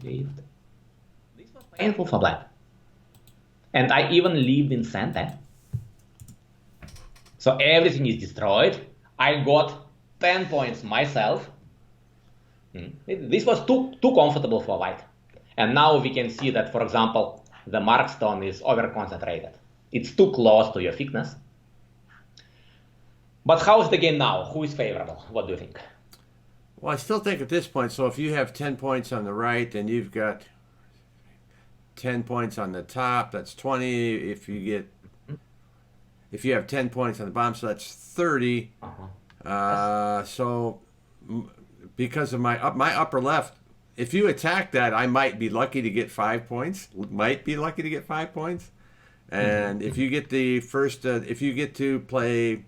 This was painful for black. And I even lived in center. So everything is destroyed. I got 10 points myself. This was too comfortable for white. And now we can see that, for example, the markstone is over-concentrated. It's too close to your thickness. But how is the game now? Who is favorable? What do you think? Well, I still think at this point, so if you have 10 points on the right and you've got 10 points on the top, that's 20. If you have 10 points on the bottom, so that's 30. So because of my upper left, if you attack that, I might be lucky to get 5 points. And if you get the first, if you get to play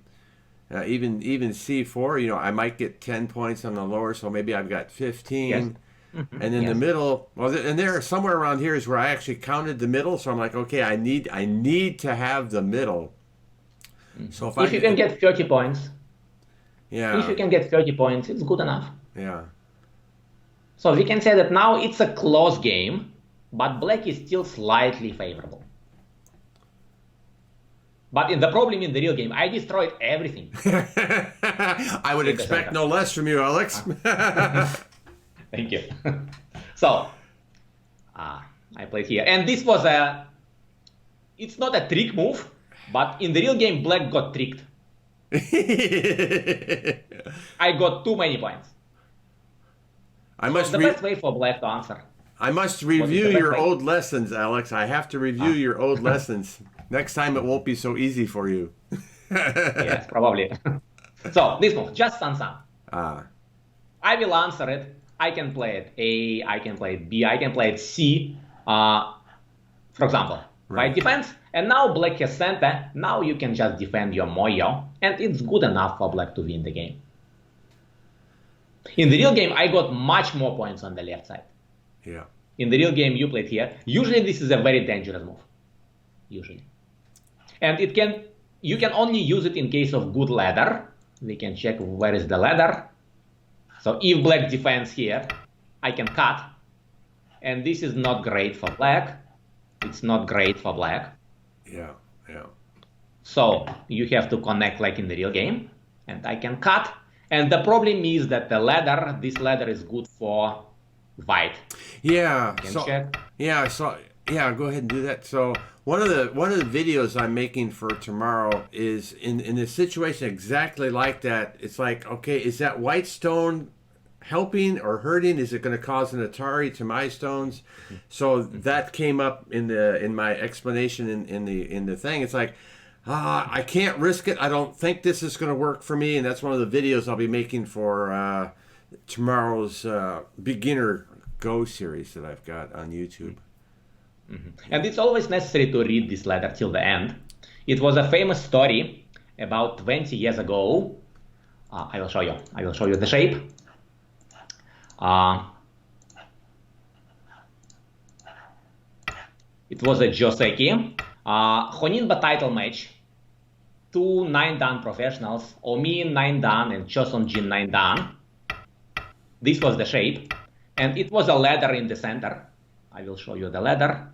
even C4, I might get 10 points on the lower, so maybe I've got 15. Yes. And in the Yes. middle, well, and there somewhere around here is where I actually counted the middle. So I'm like, okay, I need to have the middle. So If you can get 30 points, yeah, if you can get 30 points, it's good enough. yeah, So we can say that now it's a close game, but black is still slightly favorable. But in the problem in the real game, I destroyed everything. I would expect no less from you, Alex. Thank you. So, I played here. And this was it's not a trick move, but in the real game, black got tricked. I got too many points. The best way for black to answer. I must review your old lessons, Alex. I have to review your old lessons. Next time it won't be so easy for you. Yes, probably. So, this move, just Sansan. I will answer it. I can play it A, I can play it B, I can play it C. For example, white defense. And now black has center. Now you can just defend your moyo. And it's good enough for black to win the game. In the real game, I got much more points on the left side. Yeah. In the real game you played here, usually this is a very dangerous move. Usually. And you can only use it in case of good ladder. We can check where is the ladder. So if black defends here, I can cut. And this is not great for black. It's not great for black. Yeah, yeah. So you have to connect like in the real game. And I can cut. And the problem is that the ladder, this ladder is good for white. Yeah. Check. Yeah, go ahead and do that. So one of the videos I'm making for tomorrow is in a situation exactly like that. It's like, okay, is that white stone helping or hurting? Is it going to cause an Atari to my stones? So that came up in my explanation in the thing. It's like, I can't risk it. I don't think this is going to work for me, and that's one of the videos I'll be making for tomorrow's beginner Go series that I've got on YouTube. And it's always necessary to read this ladder till the end. It was a famous story about 20 years ago. I will show you. I will show you the shape. It was a Joseki Honinba title match. Two 9-dan professionals, Omi 9-dan and Chosonjin 9-dan. This was the shape. And it was a ladder in the center. I will show you the ladder.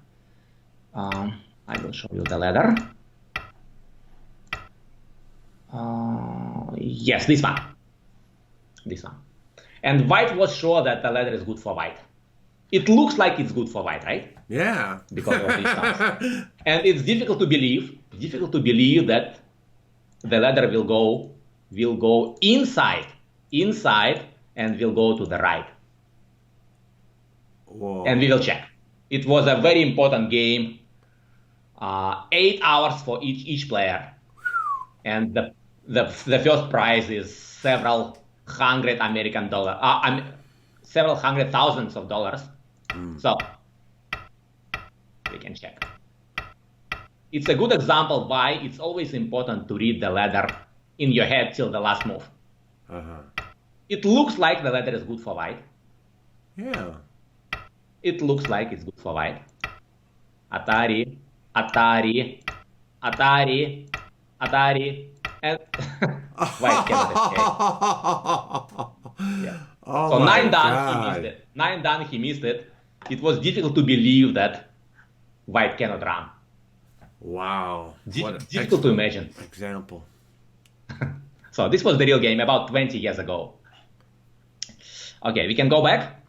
Yes, this one. This one. And white was sure that the ladder is good for white. It looks like it's good for white, right? Yeah. Because of these stars. And it's difficult to believe that the ladder will go inside, and will go to the right. Whoa. And we will check. It was a very important game. 8 hours for each player, and the first prize is several hundred American dollars, several hundred thousands of dollars. So we can check. It's a good example why it's always important to read the ladder in your head till the last move. It looks like the ladder is good for white. Yeah. It looks like it's good for white. Atari, Atari, Atari, Atari, and white cannot escape. Yeah. Oh So my 9-dan, God. he missed it. 9-dan, he missed it. It was difficult to believe that white cannot run. Wow. What an Difficult to imagine. example. So this was the real game about 20 years ago. Okay, we can go back.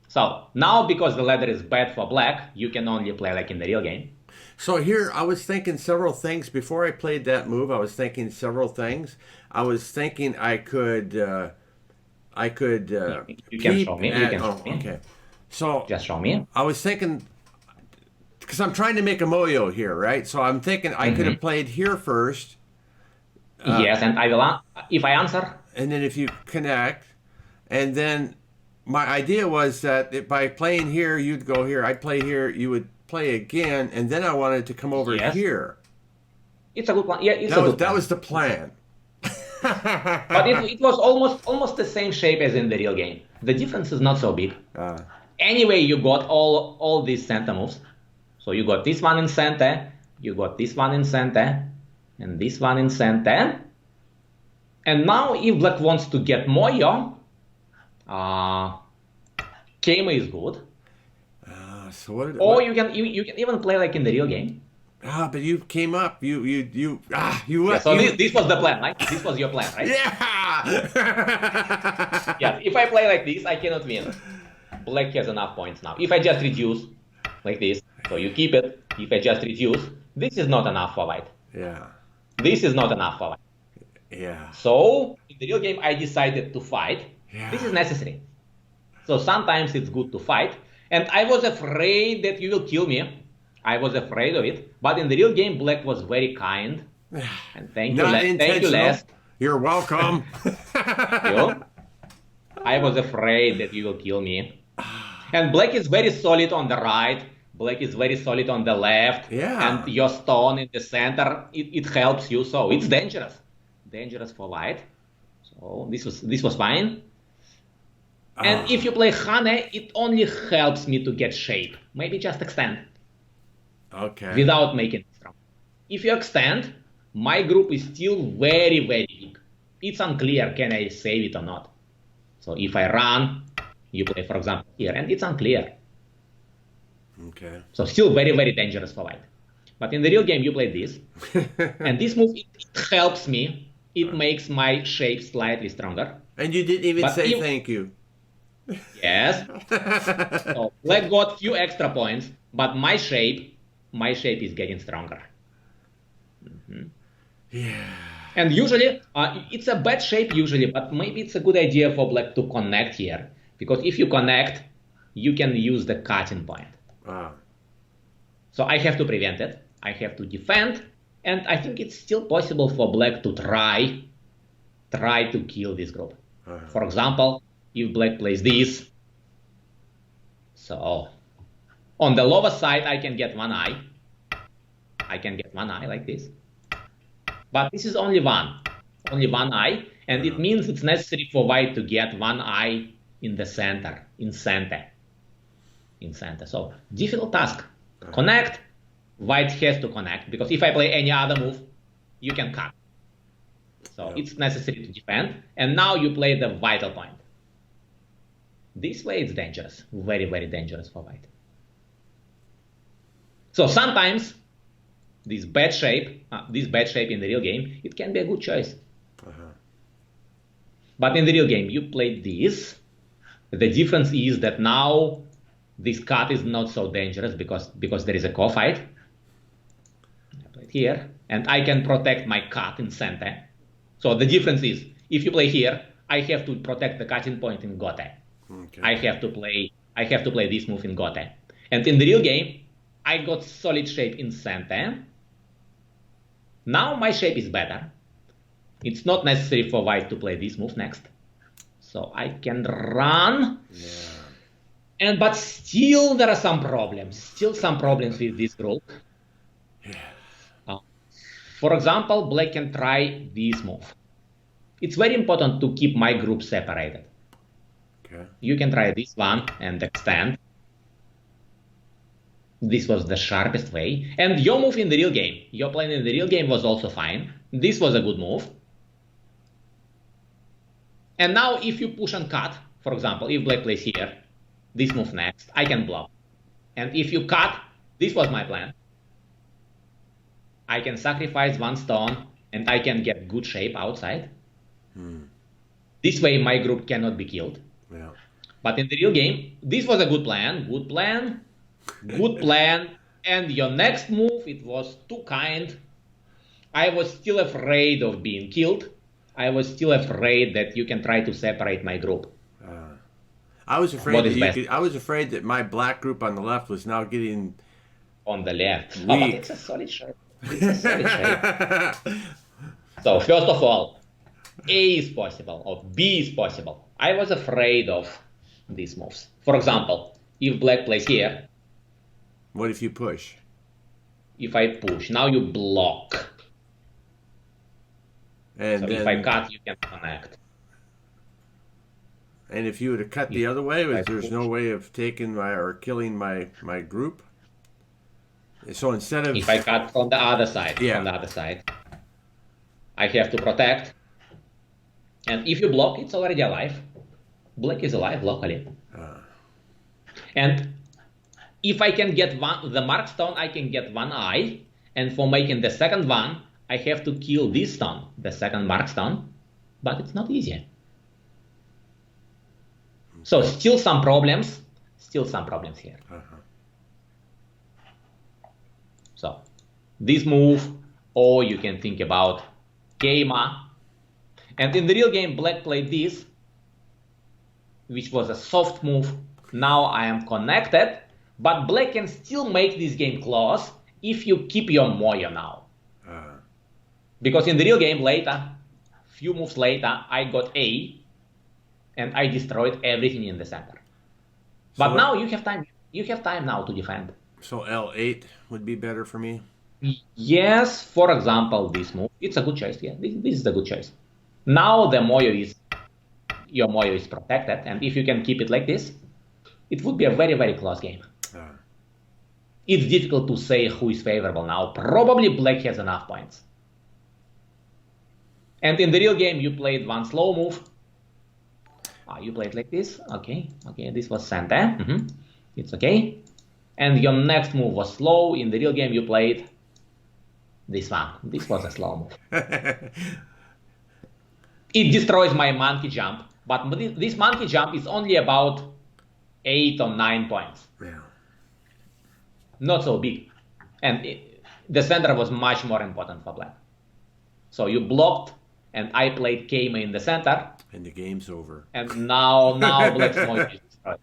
So now, because the ladder is bad for black, you can only play like in the real game. So here, I was thinking several things. Before I played that move, I was thinking several things. I was thinking I could You can show me. Okay. So Just show me. I was thinking, because I'm trying to make a moyo here, right? So I'm thinking I could have played here first. Yes, and I will. If I answer. And then if you connect, and then my idea was that if by playing here, you'd go here. I'd play here. You would play again, and then I wanted to come over Yes. here. It's a good one. Yeah, it's That a was good that one. was the plan. But it was almost the same shape as in the real game. The difference is not so big. Anyway, you got all these center moves. So you got this one in center, you got this one in center, and this one in center. And now if black wants to get more young, Kama is good. So what? Or you can even play like in the real game. But you came up. You. Yeah, so this was the plan, right? This was your plan, right? Yeah. Yeah. If I play like this, I cannot win. Black has enough points now. If I just reduce like this, so you keep it. If I just reduce, this is not enough for white. Yeah. This is not enough for white. Yeah. So in the real game, I decided to fight. Yeah. This is necessary. So sometimes it's good to fight. And I was afraid that you will kill me. I was afraid of it. But in the real game, black was very kind. And thank you, Les. You're welcome. I was afraid that you will kill me. And black is very solid on the right. Black is very solid on the left. Yeah. And your stone in the center, it helps you. So it's dangerous. Dangerous for white. So this was fine. And if you play Hane, it only helps me to get shape. Maybe just extend. Okay. Without making it strong. If you extend, my group is still very, very big. It's unclear, can I save it or not? So if I run, you play, for example, here, and it's unclear. Okay. So still very, very dangerous for white. But in the real game, you play this. And this move, it helps me. It makes my shape slightly stronger. And you didn't even say thank you. Yes. So black got few extra points, but my shape is getting stronger. Yeah. And usually, it's a bad shape usually, but maybe it's a good idea for black to connect here. Because if you connect, you can use the cutting point. So I have to prevent it. I have to defend. And I think it's still possible for black to try to kill this group. For example, if black plays this, so on the lower side, I can get one eye. I can get one eye like this. But this is only one eye. And it means it's necessary for white to get one eye in the center, in center. So difficult task. Connect. White has to connect, because if I play any other move, you can cut. So it's necessary to defend. And now you play the vital point. This way it's dangerous. Very, very dangerous for white. So sometimes this bad shape in the real game, it can be a good choice. But in the real game, you play this. The difference is that now this cut is not so dangerous because there is a co-fight. I play it here, and I can protect my cut in center. So the difference is, if you play here, I have to protect the cutting point in gote. Okay. I have to play this move in gote. And in the real game, I got solid shape in center. Now my shape is better. It's not necessary for white to play this move next. So I can run. Yeah. But still there are some problems. Still some problems with this group. Yeah. For example, black can try this move. It's very important to keep my group separated. Okay. You can try this one and extend. This was the sharpest way. And your move in the real game, your plan in the real game was also fine. This was a good move. And now if you push and cut, for example, if black plays here, this move next, I can block. And if you cut, this was my plan. I can sacrifice one stone and I can get good shape outside. This way my group cannot be killed. Yeah. But in the real game, this was a good plan. And your next move, it was too kind. I was still afraid of being killed. I was still afraid that you can try to separate my group. I was afraid I was afraid that my black group on the left was now getting on the left. Oh, but it's a solid shape. So first of all, A is possible or B is possible. I was afraid of these moves. For example, if black plays here. What if you push? If I push, now you block. And So then, if I cut, you can connect. and if you were to cut the other way, there's no way of taking or killing my group. So instead of If I cut from the other side, I have to protect. And if you block, it's already alive. Black is alive locally. And if I can get the mark stone, I can get one eye. And for making the second one, I have to kill this stone, the second mark stone. But it's not easy. So still some problems here. So this move, or you can think about Keima. And in the real game, Black played this, which was a soft move. Now I am connected, but Black can still make this game close if you keep your Moyo now. Because in the real game later, few moves later, I got A, and I destroyed everything in the center. But now you have time. You have time now to defend. So L8 would be better for me? Yes, for example, this move. It's a good choice. Yeah, this is a good choice. Now the your Moyo is protected, and if you can keep it like this, it would be a very, very close game. It's difficult to say who is favorable now. Probably Black has enough points. And in the real game, you played one slow move. You played like this. Okay, this was center. It's okay. And your next move was slow. In the real game, you played this one. This was a slow move. It destroys my monkey jump, but this monkey jump is only about 8 or 9 points. Yeah. Not so big. And the center was much more important for Black. So you blocked, and I played Keima in the center. And the game's over. And now Black's Moyo is destroyed.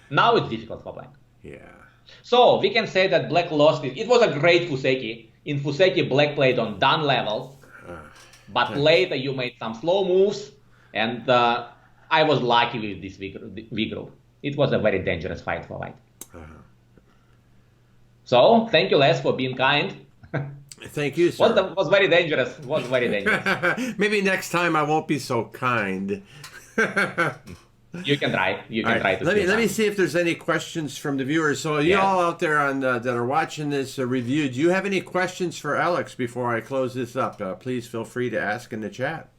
Now it's difficult for Black. Yeah. So we can say that Black lost it. It was a great Fuseki. In Fuseki, Black played on done level. But later you made some slow moves. And I was lucky with this V group. It was a very dangerous fight for White. So thank you, Les, for being kind. Thank you, sir. Was very dangerous. Was very dangerous. Maybe next time I won't be so kind. You can try. You can try to. Let me see if there's any questions from the viewers. So you all out there that are watching this review, do you have any questions for Alex before I close this up? Please feel free to ask in the chat.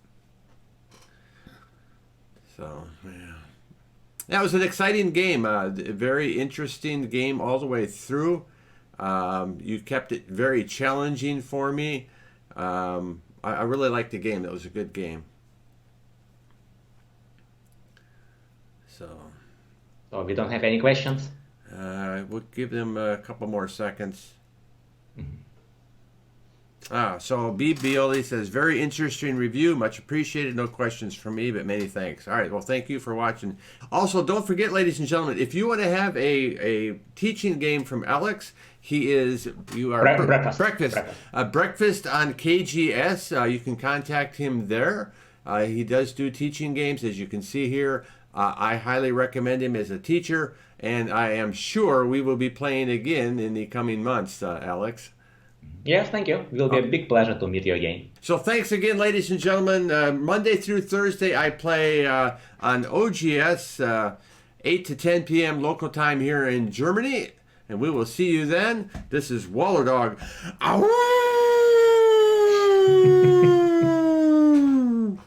So yeah, that was an exciting game. A very interesting game all the way through. You kept it very challenging for me. I really liked the game. That was a good game. So we don't have any questions? We'll give them a couple more seconds. So B. Bioli says, very interesting review. Much appreciated. No questions from me, but many thanks. All right. Well, thank you for watching. Also, don't forget, ladies and gentlemen, if you want to have a teaching game from Alex, breakfast on KGS. You can contact him there. He does do teaching games, as you can see here. I highly recommend him as a teacher, and I am sure we will be playing again in the coming months, Alex. Yes, thank you. It will be a big pleasure to meet you again. So thanks again, ladies and gentlemen. Monday through Thursday, I play on OGS, 8 to 10 p.m. local time here in Germany, and we will see you then. This is Wallerdog.